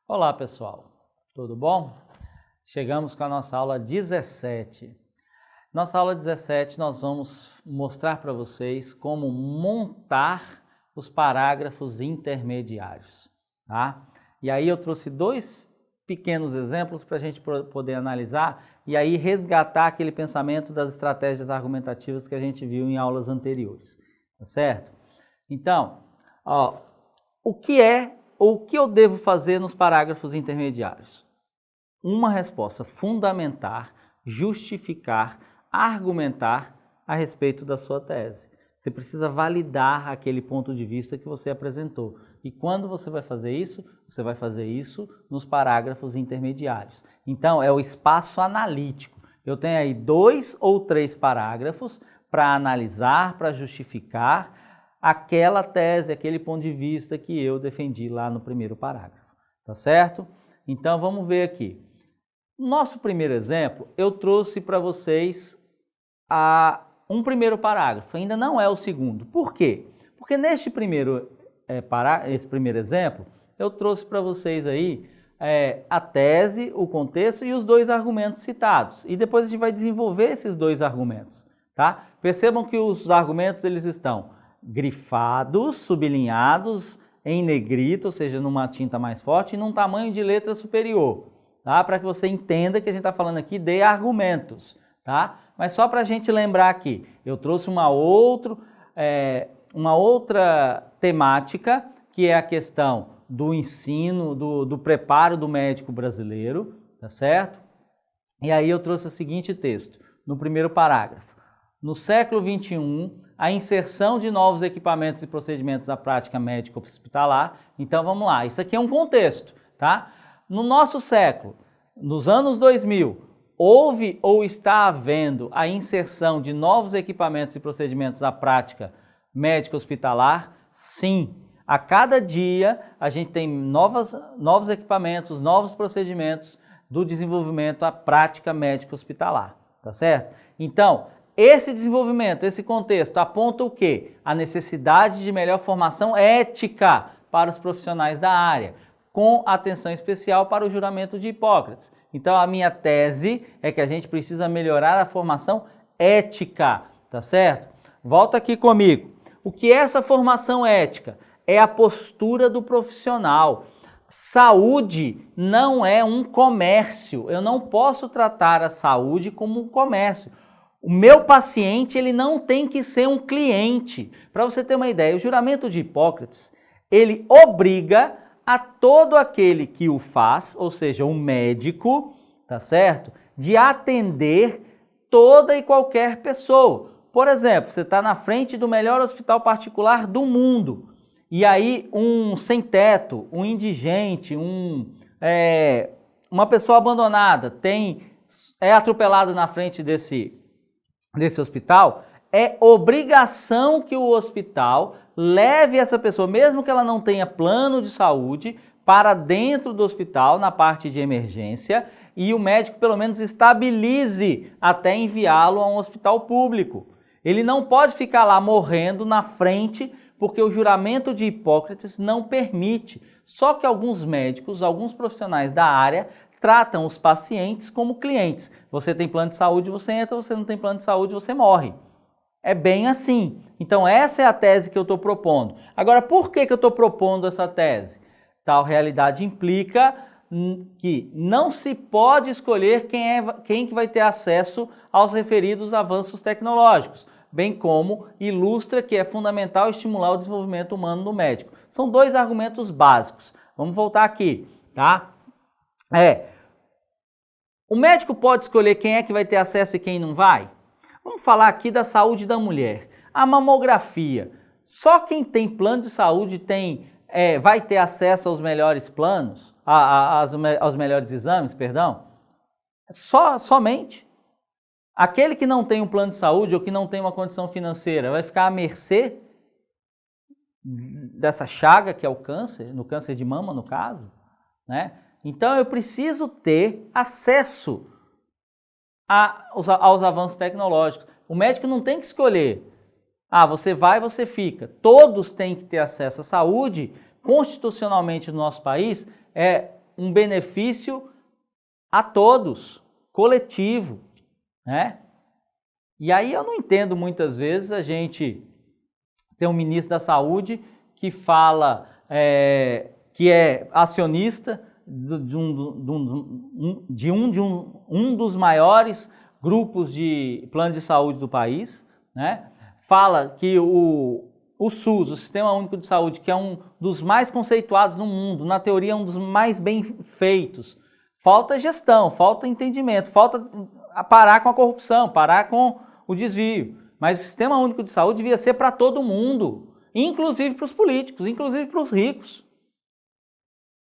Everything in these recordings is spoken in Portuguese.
Olá pessoal, tudo bom? Chegamos com a nossa aula 17. Nossa aula 17 nós vamos mostrar para vocês como montar os parágrafos intermediários, tá? E aí eu trouxe dois pequenos exemplos para a gente poder analisar e aí resgatar aquele pensamento das estratégias argumentativas que a gente viu em aulas anteriores, tá certo? Então, o que eu devo fazer nos parágrafos intermediários? Uma resposta: fundamentar, justificar, argumentar a respeito da sua tese. Você precisa validar aquele ponto de vista que você apresentou. E quando você vai fazer isso? Você vai fazer isso nos parágrafos intermediários. Então, é o espaço analítico. Eu tenho aí 2 ou 3 parágrafos para analisar, para justificar aquela tese, aquele ponto de vista que eu defendi lá no primeiro parágrafo, tá certo? Então vamos ver aqui. Nosso primeiro exemplo, eu trouxe para vocês um primeiro parágrafo, ainda não é o segundo. Por quê? Porque neste esse primeiro exemplo, eu trouxe para vocês aí a tese, o contexto e os 2 argumentos citados. E depois a gente vai desenvolver esses 2 argumentos, tá? Percebam que os argumentos eles estão grifados, sublinhados, em negrito, ou seja, numa tinta mais forte e num tamanho de letra superior, tá? Para que você entenda que a gente está falando aqui de argumentos, tá? Mas só para a gente lembrar aqui, eu trouxe uma outra temática, que é a questão do ensino, do preparo do médico brasileiro, tá certo? E aí eu trouxe o seguinte texto, no primeiro parágrafo. No século XXI, a inserção de novos equipamentos e procedimentos na prática médico-hospitalar. Então vamos lá, isso aqui é um contexto, tá? No nosso século, nos anos 2000, houve ou está havendo a inserção de novos equipamentos e procedimentos na prática médico-hospitalar? Sim. A cada dia a gente tem novos equipamentos, novos procedimentos do desenvolvimento à prática médico-hospitalar, tá certo? Então, esse desenvolvimento, esse contexto aponta o quê? A necessidade de melhor formação ética para os profissionais da área, com atenção especial para o juramento de Hipócrates. Então, a minha tese é que a gente precisa melhorar a formação ética, tá certo? Volta aqui comigo. O que é essa formação ética? É a postura do profissional. Saúde não é um comércio. Eu não posso tratar a saúde como um comércio. O meu paciente, ele não tem que ser um cliente. Para você ter uma ideia, o juramento de Hipócrates, ele obriga a todo aquele que o faz, ou seja, um médico, tá certo? De atender toda e qualquer pessoa. Por exemplo, você está na frente do melhor hospital particular do mundo, e aí um sem-teto, um indigente, uma pessoa abandonada é atropelado na frente desse hospital, é obrigação que o hospital leve essa pessoa, mesmo que ela não tenha plano de saúde, para dentro do hospital, na parte de emergência, e o médico pelo menos estabilize até enviá-lo a um hospital público. Ele não pode ficar lá morrendo na frente, porque o juramento de Hipócrates não permite. Só que alguns médicos, alguns profissionais da área, tratam os pacientes como clientes. Você tem plano de saúde, você entra, você não tem plano de saúde, você morre. É bem assim. Então essa é a tese que eu estou propondo. Agora, por que eu estou propondo essa tese? Tal realidade implica que não se pode escolher quem que vai ter acesso aos referidos avanços tecnológicos, bem como ilustra que é fundamental estimular o desenvolvimento humano no médico. São 2 argumentos básicos. Vamos voltar aqui, tá? O médico pode escolher quem é que vai ter acesso e quem não vai? Vamos falar aqui da saúde da mulher. A mamografia. Só quem tem plano de saúde vai ter acesso aos melhores planos, aos melhores exames, perdão? Somente. Aquele que não tem um plano de saúde ou que não tem uma condição financeira vai ficar à mercê dessa chaga que é o câncer, no câncer de mama, no caso, né? Então, eu preciso ter acesso aos avanços tecnológicos. O médico não tem que escolher. Você vai, você fica. Todos têm que ter acesso à saúde. Constitucionalmente, no nosso país, um benefício a todos, coletivo, né? E aí eu não entendo muitas vezes a gente ter um ministro da Saúde que fala que é acionista de um dos maiores grupos de plano de saúde do país, né? Fala que o SUS, o Sistema Único de Saúde, que é um dos mais conceituados no mundo, na teoria é um dos mais bem feitos. Falta gestão, falta entendimento, falta parar com a corrupção, parar com o desvio. Mas o Sistema Único de Saúde devia ser para todo mundo, inclusive para os políticos, inclusive para os ricos.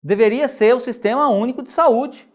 Deveria ser o Sistema Único de Saúde.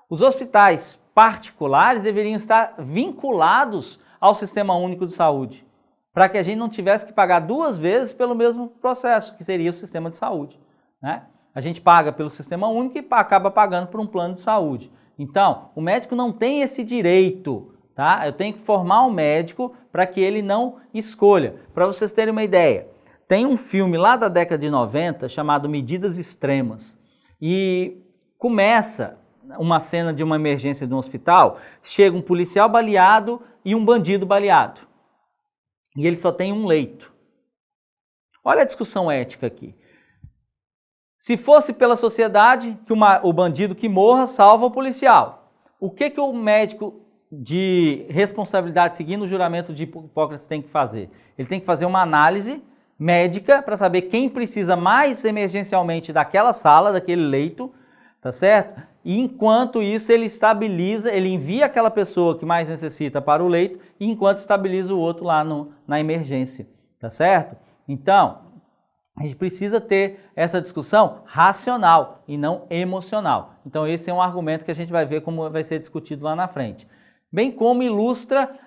Os hospitais particulares deveriam estar vinculados ao Sistema Único de Saúde, para que a gente não tivesse que pagar 2 vezes pelo mesmo processo, que seria o sistema de saúde, né? A gente paga pelo Sistema Único e acaba pagando por um plano de saúde. Então, o médico não tem esse direito, tá? Eu tenho que formar um médico para que ele não escolha. Para vocês terem uma ideia, tem um filme lá da década de 90 chamado Medidas Extremas. E começa uma cena de uma emergência de um hospital, chega um policial baleado e um bandido baleado. E ele só tem um leito. Olha a discussão ética aqui. Se fosse pela sociedade, que o bandido que morra salva o policial. O que o médico de responsabilidade seguindo o juramento de Hipócrates tem que fazer? Ele tem que fazer uma análise médica para saber quem precisa mais emergencialmente daquela sala, daquele leito, tá certo? E enquanto isso ele estabiliza, ele envia aquela pessoa que mais necessita para o leito, e enquanto estabiliza o outro lá na emergência, tá certo? Então, a gente precisa ter essa discussão racional e não emocional. Então esse é um argumento que a gente vai ver como vai ser discutido lá na frente. Bem como ilustra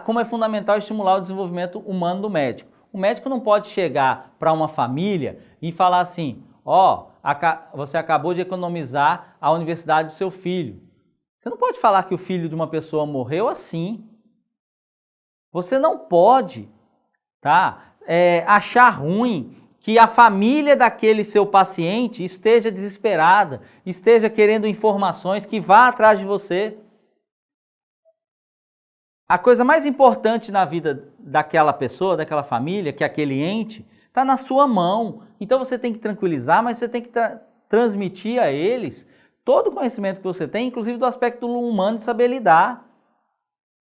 como é fundamental estimular o desenvolvimento humano do médico. O médico não pode chegar para uma família e falar assim, você acabou de economizar a universidade do seu filho. Você não pode falar que o filho de uma pessoa morreu assim. Você não pode, tá? Achar ruim que a família daquele seu paciente esteja desesperada, esteja querendo informações, que vá atrás de você. A coisa mais importante na vida daquela pessoa, daquela família, que é aquele ente, está na sua mão. Então você tem que tranquilizar, mas você tem que transmitir a eles todo o conhecimento que você tem, inclusive do aspecto humano de saber lidar.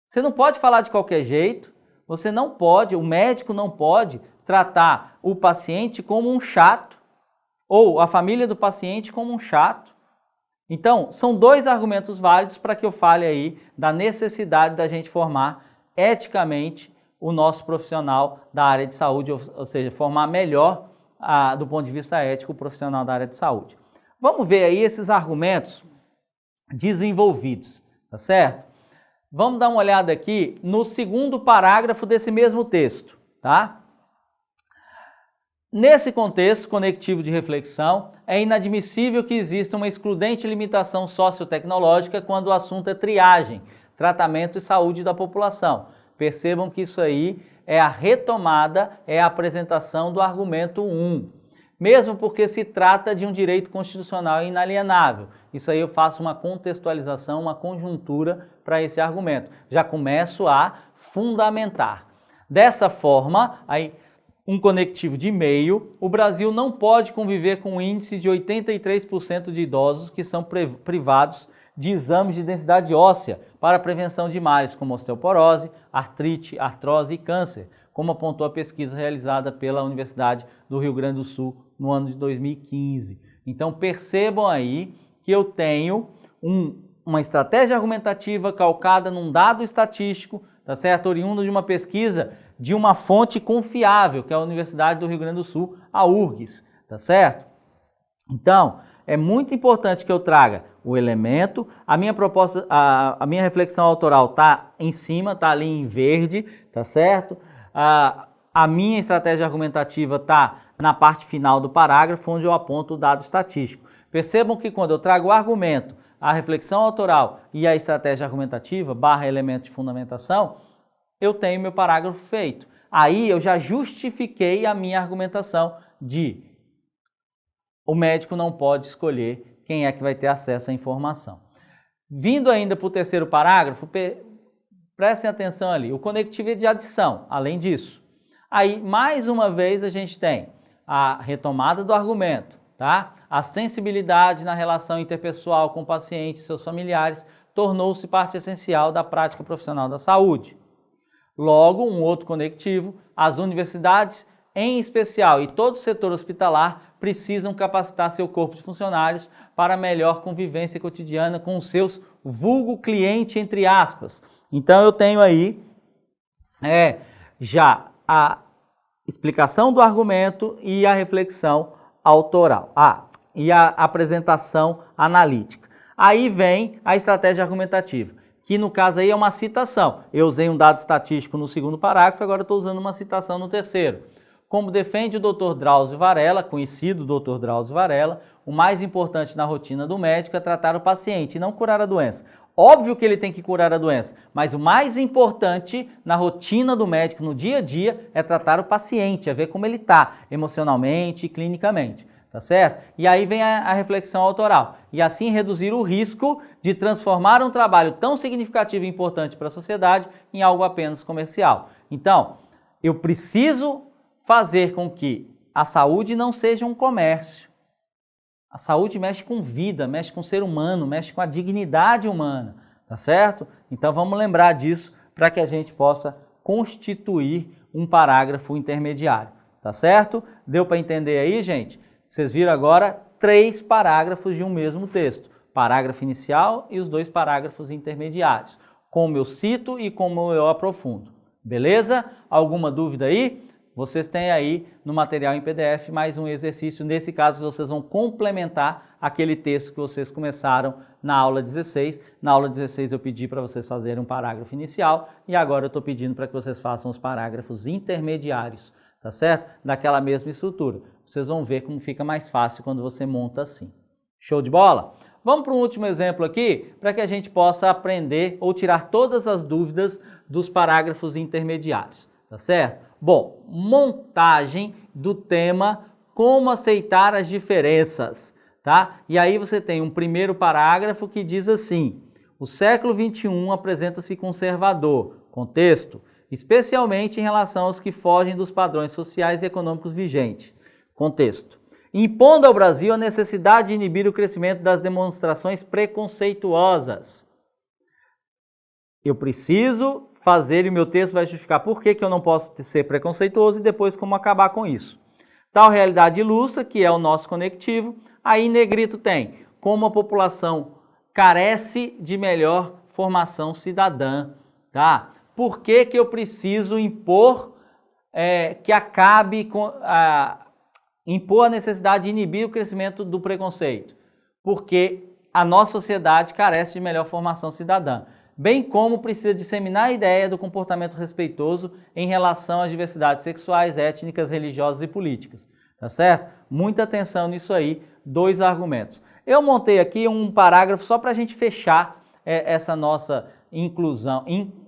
Você não pode falar de qualquer jeito, o médico não pode tratar o paciente como um chato, ou a família do paciente como um chato. Então, são 2 argumentos válidos para que eu fale aí da necessidade da gente formar eticamente o nosso profissional da área de saúde, ou seja, formar melhor do ponto de vista ético o profissional da área de saúde. Vamos ver aí esses argumentos desenvolvidos, tá certo? Vamos dar uma olhada aqui no 2º parágrafo desse mesmo texto, tá? Nesse contexto conectivo de reflexão, é inadmissível que exista uma excludente limitação sociotecnológica quando o assunto é triagem, tratamento e saúde da população. Percebam que isso aí é a retomada, é a apresentação do argumento 1. Mesmo porque se trata de um direito constitucional inalienável. Isso aí eu faço uma contextualização, uma conjuntura para esse argumento. Já começo a fundamentar. Dessa forma, aí, um conectivo de meio, o Brasil não pode conviver com um índice de 83% de idosos que são privados de exames de densidade óssea para a prevenção de males como osteoporose, artrite, artrose e câncer, como apontou a pesquisa realizada pela Universidade do Rio Grande do Sul no ano de 2015. Então percebam aí que eu tenho uma estratégia argumentativa calcada num dado estatístico, tá certo? Oriundo de uma pesquisa de uma fonte confiável, que é a Universidade do Rio Grande do Sul, a URGS, tá certo? Então, é muito importante que eu traga o elemento, a minha proposta, a minha reflexão autoral está em cima, está ali em verde, tá certo? A minha estratégia argumentativa está na parte final do parágrafo, onde eu aponto o dado estatístico. Percebam que quando eu trago o argumento, a reflexão autoral e a estratégia argumentativa, / elemento de fundamentação, eu tenho meu parágrafo feito. Aí eu já justifiquei a minha argumentação de o médico não pode escolher quem é que vai ter acesso à informação. Vindo ainda para o terceiro parágrafo, prestem atenção ali, o conectivo de adição, além disso. Aí, mais uma vez, a gente tem a retomada do argumento, tá? A sensibilidade na relação interpessoal com o paciente e seus familiares tornou-se parte essencial da prática profissional da saúde. Logo, um outro conectivo, as universidades, em especial, e todo o setor hospitalar, precisam capacitar seu corpo de funcionários para melhor convivência cotidiana com os seus vulgo cliente, entre aspas. Então, eu tenho aí já a explicação do argumento e a reflexão autoral. E a apresentação analítica. Aí vem a estratégia argumentativa, que no caso aí é uma citação. Eu usei um dado estatístico no segundo parágrafo, agora estou usando uma citação no terceiro. Como defende o Dr. Drauzio Varella, conhecido Dr. Drauzio Varella, o mais importante na rotina do médico é tratar o paciente e não curar a doença. Óbvio que ele tem que curar a doença, mas o mais importante na rotina do médico, no dia a dia, é tratar o paciente, é ver como ele está, emocionalmente e clinicamente, tá certo? E aí vem a reflexão autoral, e assim reduzir o risco de transformar um trabalho tão significativo e importante para a sociedade em algo apenas comercial. Então, eu preciso fazer com que a saúde não seja um comércio. A saúde mexe com vida, mexe com o ser humano, mexe com a dignidade humana, tá certo? Então vamos lembrar disso para que a gente possa constituir um parágrafo intermediário, tá certo? Deu para entender aí, gente? Vocês viram agora 3 parágrafos de um mesmo texto. Parágrafo inicial e os 2 parágrafos intermediários. Como eu cito e como eu aprofundo. Beleza? Alguma dúvida aí? Vocês têm aí no material em PDF mais um exercício. Nesse caso, vocês vão complementar aquele texto que vocês começaram na aula 16. Na aula 16 eu pedi para vocês fazerem um parágrafo inicial e agora eu estou pedindo para que vocês façam os parágrafos intermediários, tá certo? Daquela mesma estrutura. Vocês vão ver como fica mais fácil quando você monta assim. Show de bola? Vamos para um último exemplo aqui, para que a gente possa aprender ou tirar todas as dúvidas dos parágrafos intermediários, tá certo? Bom, montagem do tema como aceitar as diferenças, tá? E aí você tem um primeiro parágrafo que diz assim: o século XXI apresenta-se conservador, contexto, especialmente em relação aos que fogem dos padrões sociais e econômicos vigentes, contexto, impondo ao Brasil a necessidade de inibir o crescimento das demonstrações preconceituosas. Eu preciso fazer e o meu texto vai justificar por que eu não posso ser preconceituoso e depois como acabar com isso. Tal realidade ilustra, que é o nosso conectivo. Aí em negrito tem como a população carece de melhor formação cidadã, tá? Por que eu preciso impor que acabe com impor a necessidade de inibir o crescimento do preconceito? Porque a nossa sociedade carece de melhor formação cidadã, bem como precisa disseminar a ideia do comportamento respeitoso em relação às diversidades sexuais, étnicas, religiosas e políticas, tá certo? Muita atenção nisso aí, 2 argumentos. Eu montei aqui um parágrafo só para a gente fechar essa nossa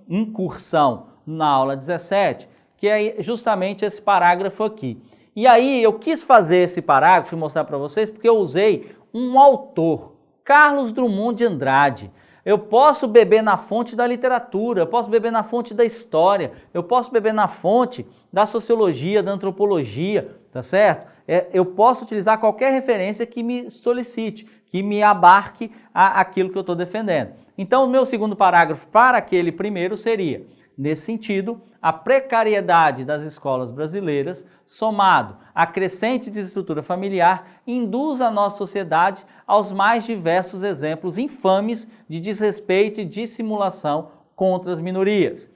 incursão na aula 17, que é justamente esse parágrafo aqui. E aí eu quis fazer esse parágrafo e mostrar para vocês porque eu usei um autor, Carlos Drummond de Andrade. Eu posso beber na fonte da literatura, eu posso beber na fonte da história, eu posso beber na fonte da sociologia, da antropologia, tá certo? Eu posso utilizar qualquer referência que me solicite, que me abarque aquilo que eu estou defendendo. Então, o meu segundo parágrafo para aquele primeiro seria, nesse sentido, a precariedade das escolas brasileiras, somado à crescente desestrutura familiar, induz a nossa sociedade aos mais diversos exemplos infames de desrespeito e dissimulação contra as minorias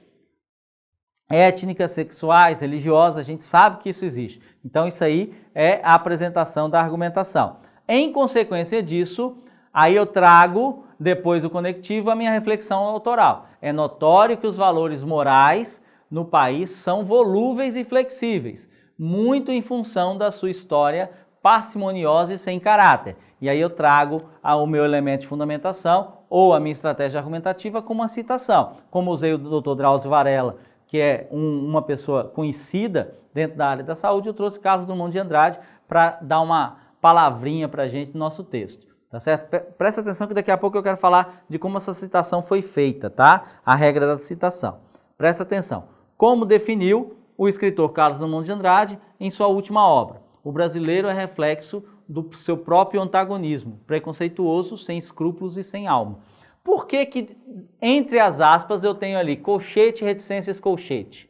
étnicas, sexuais, religiosas. A gente sabe que isso existe. Então isso aí é a apresentação da argumentação. Em consequência disso, aí eu trago, depois do conectivo, a minha reflexão autoral. É notório que os valores morais no país são volúveis e flexíveis, muito em função da sua história parcimoniosa e sem caráter. E aí eu trago o meu elemento de fundamentação ou a minha estratégia argumentativa como uma citação. Como usei o Dr. Drauzio Varella, que é uma pessoa conhecida dentro da área da saúde, eu trouxe Carlos Drummond de Andrade para dar uma palavrinha para a gente no nosso texto. tá certo? Presta atenção que daqui a pouco eu quero falar de como essa citação foi feita, tá? A regra da citação. Presta atenção. Como definiu o escritor Carlos Drummond de Andrade em sua última obra? O brasileiro é reflexo do seu próprio antagonismo, preconceituoso, sem escrúpulos e sem alma. Por que entre as aspas eu tenho ali colchete, reticências, colchete?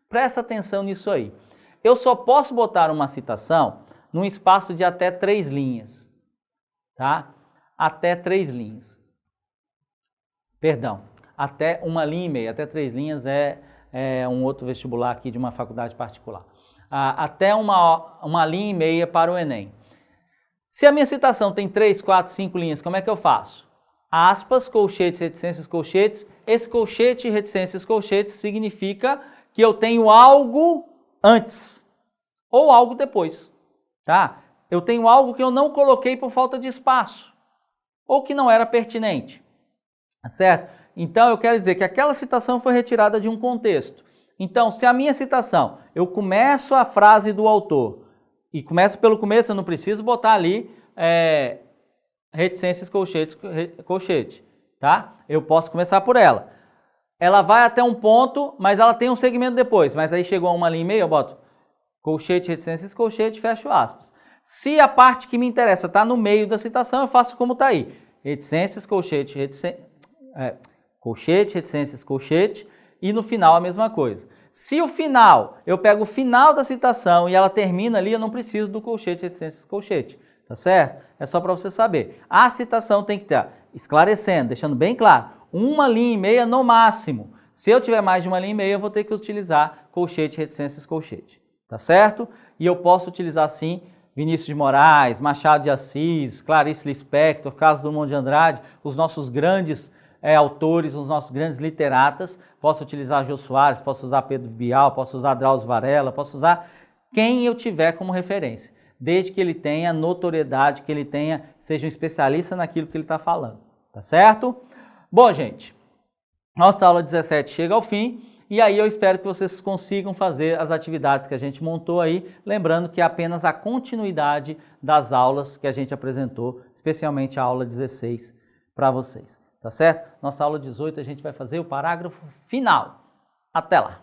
Presta atenção nisso aí. Eu só posso botar uma citação num espaço de até 3 linhas, tá? Até 3 linhas. Perdão, até 1,5 linha, até 3 linhas é um outro vestibular aqui de uma faculdade particular. Até 1,5 linha para o Enem. Se a minha citação tem 3, 4, 5 linhas, como é que eu faço? Aspas, colchetes, reticências, colchetes. Esse colchete, reticências, colchetes significa que eu tenho algo antes ou algo depois, tá? Eu tenho algo que eu não coloquei por falta de espaço ou que não era pertinente, certo? Então eu quero dizer que aquela citação foi retirada de um contexto. Então, se a minha citação, eu começo a frase do autor e começo pelo começo, eu não preciso botar ali reticências, colchete, tá? Eu posso começar por ela. Ela vai até um ponto, mas ela tem um segmento depois. Mas aí chegou a 1,5 linha, eu boto colchete, reticências, colchete, fecho aspas. Se a parte que me interessa está no meio da citação, eu faço como está aí. Reticências, colchete, colchete, reticências, colchete. E no final a mesma coisa. Se o final, eu pego o final da citação e ela termina ali, eu não preciso do colchete, reticências, colchete. Tá certo? É só para você saber. A citação tem que estar esclarecendo, deixando bem claro. 1,5 linha no máximo. Se eu tiver mais de 1,5 linha, eu vou ter que utilizar colchete, reticências, colchete. Tá certo? E eu posso utilizar sim Vinícius de Moraes, Machado de Assis, Clarice Lispector, Carlos Drummond de Andrade, os nossos grandes autores, os nossos grandes literatas. Posso utilizar Jô Soares, posso usar Pedro Bial, posso usar Drauzio Varela, posso usar quem eu tiver como referência, desde que ele tenha notoriedade, que ele seja um especialista naquilo que ele está falando, tá certo? Bom, gente, nossa aula 17 chega ao fim e aí eu espero que vocês consigam fazer as atividades que a gente montou aí, lembrando que é apenas a continuidade das aulas que a gente apresentou, especialmente a aula 16 para vocês, tá certo? Nossa aula 18 a gente vai fazer o parágrafo final. Até lá!